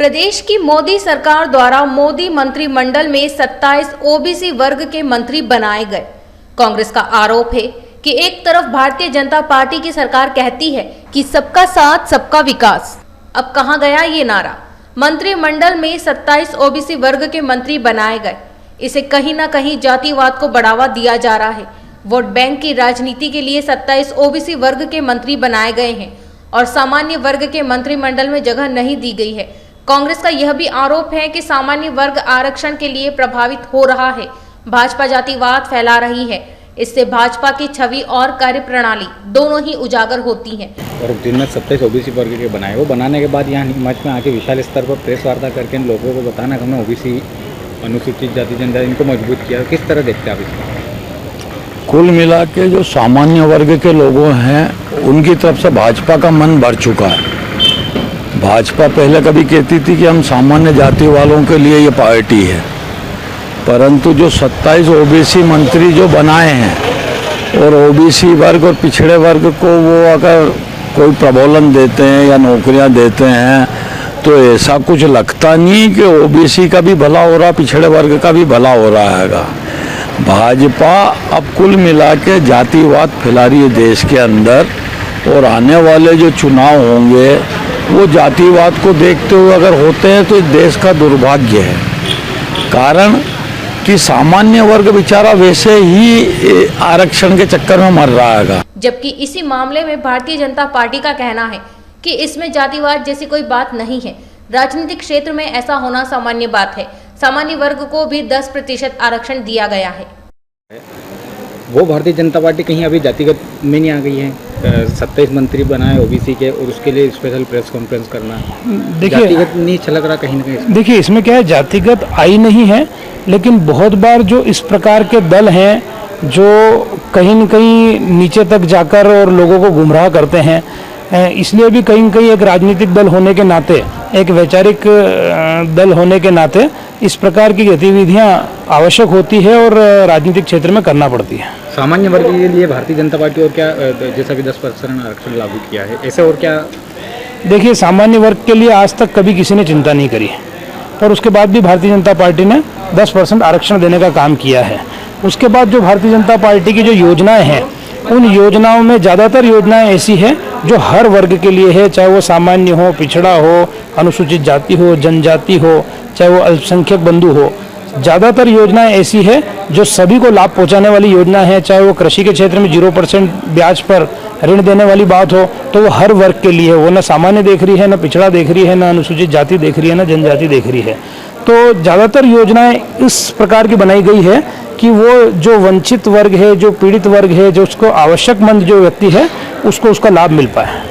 प्रदेश की मोदी सरकार द्वारा मोदी मंत्रिमंडल में 27 ओबीसी वर्ग के मंत्री बनाए गए। कांग्रेस का आरोप है कि एक तरफ भारतीय जनता पार्टी की सरकार कहती है कि सबका साथ सबका विकास। अब कहां गया ये नारा? मंत्रिमंडल में 27 ओबीसी वर्ग के मंत्री बनाए गए। इसे कहीं ना कहीं जातिवाद को बढ़ावा दिया जा रहा है। वोट बैंक की राजनीति के लिए 27 ओबीसी वर्ग के मंत्री बनाए गए हैं और सामान्य वर्ग के मंत्रिमंडल में जगह नहीं दी गई है। कांग्रेस का यह भी आरोप है कि सामान्य वर्ग आरक्षण के लिए प्रभावित हो रहा है। भाजपा जातिवाद फैला रही है। इससे भाजपा की छवि और कार्यप्रणाली दोनों ही उजागर होती हैं। और दिन में 27 ओबीसी वर्ग के बनाए, वो बनाने के बाद यहाँ नीमच में आके विशाल स्तर पर प्रेस वार्ता करके इन लोगों को बताना कि हमने ओबीसी अनुसूचित जाति जनजाति इनको मजबूत किया। किस तरह देखते हैं आप इसको? कुल मिला के जो सामान्य वर्ग के लोगों हैं उनकी तरफ से भाजपा का मन भर चुका है। भाजपा पहले कभी कहती थी कि हम सामान्य जाति वालों के लिए ये पार्टी है, परंतु जो 27 ओबीसी मंत्री जो बनाए हैं और ओबीसी वर्ग और पिछड़े वर्ग को वो अगर कोई प्रबोलन देते हैं या नौकरियां देते हैं तो ऐसा कुछ लगता नहीं कि ओबीसी का भी भला हो रहा, पिछड़े वर्ग का भी भला हो रहा हैगा। भाजपा अब कुल मिला के जातिवाद फैला रही है देश के अंदर, और आने वाले जो चुनाव होंगे वो जातिवाद को देखते हुए अगर होते हैं तो देश का दुर्भाग्य है। कारण कि सामान्य वर्ग बेचारा वैसे ही आरक्षण के चक्कर में मर रहा है। जबकि इसी मामले में भारतीय जनता पार्टी का कहना है कि इसमें जातिवाद जैसी कोई बात नहीं है। राजनीतिक क्षेत्र में ऐसा होना सामान्य बात है। सामान्य वर्ग को भी 10% आरक्षण दिया गया है। वो भारतीय जनता पार्टी कहीं अभी जातिगत में नहीं आ गई है? 27 मंत्री बनाए ओबीसी के और उसके लिए स्पेशल प्रेस कॉन्फ्रेंस करना, देखिए जातिगत नहीं छलक रहा कहीं ना कहीं? देखिए इसमें क्या है, जातिगत आई नहीं है, लेकिन बहुत बार जो इस प्रकार के दल हैं जो कहीं न कहीं नीचे तक जाकर और लोगों को गुमराह करते हैं, इसलिए भी कहीं न कहीं एक राजनीतिक दल होने के नाते, एक वैचारिक दल होने के नाते इस प्रकार की गतिविधियां आवश्यक होती है और राजनीतिक क्षेत्र में करना पड़ती है। सामान्य वर्ग के लिए भारतीय जनता पार्टी और क्या जैसा कि 10% आरक्षण लागू किया है, ऐसे और क्या? देखिए, सामान्य वर्ग के लिए आज तक कभी किसी ने चिंता नहीं करी, पर उसके बाद भी भारतीय जनता पार्टी ने 10% आरक्षण देने का काम किया है। उसके बाद जो भारतीय जनता पार्टी की जो योजनाएं हैं, उन योजनाओं में ज़्यादातर योजनाएं ऐसी हैं जो हर वर्ग के लिए है, चाहे वो सामान्य हो, पिछड़ा हो, अनुसूचित जाति हो, जनजाति हो, चाहे वो अल्पसंख्यक बंधु हो। ज़्यादातर योजनाएं ऐसी है जो सभी को लाभ पहुंचाने वाली योजना है। चाहे वो कृषि के क्षेत्र में 0% ब्याज पर ऋण देने वाली बात हो, तो वो हर वर्ग के लिए है। वो ना सामान्य देख रही है, ना पिछड़ा देख रही है, ना अनुसूचित जाति देख रही है, ना जनजाति देख रही है। तो ज़्यादातर योजनाएं इस प्रकार की बनाई गई है कि वो जो वंचित वर्ग है, जो पीड़ित वर्ग है, जो उसको आवश्यकमंद जो व्यक्ति है, उसको उसका लाभ मिल पाए।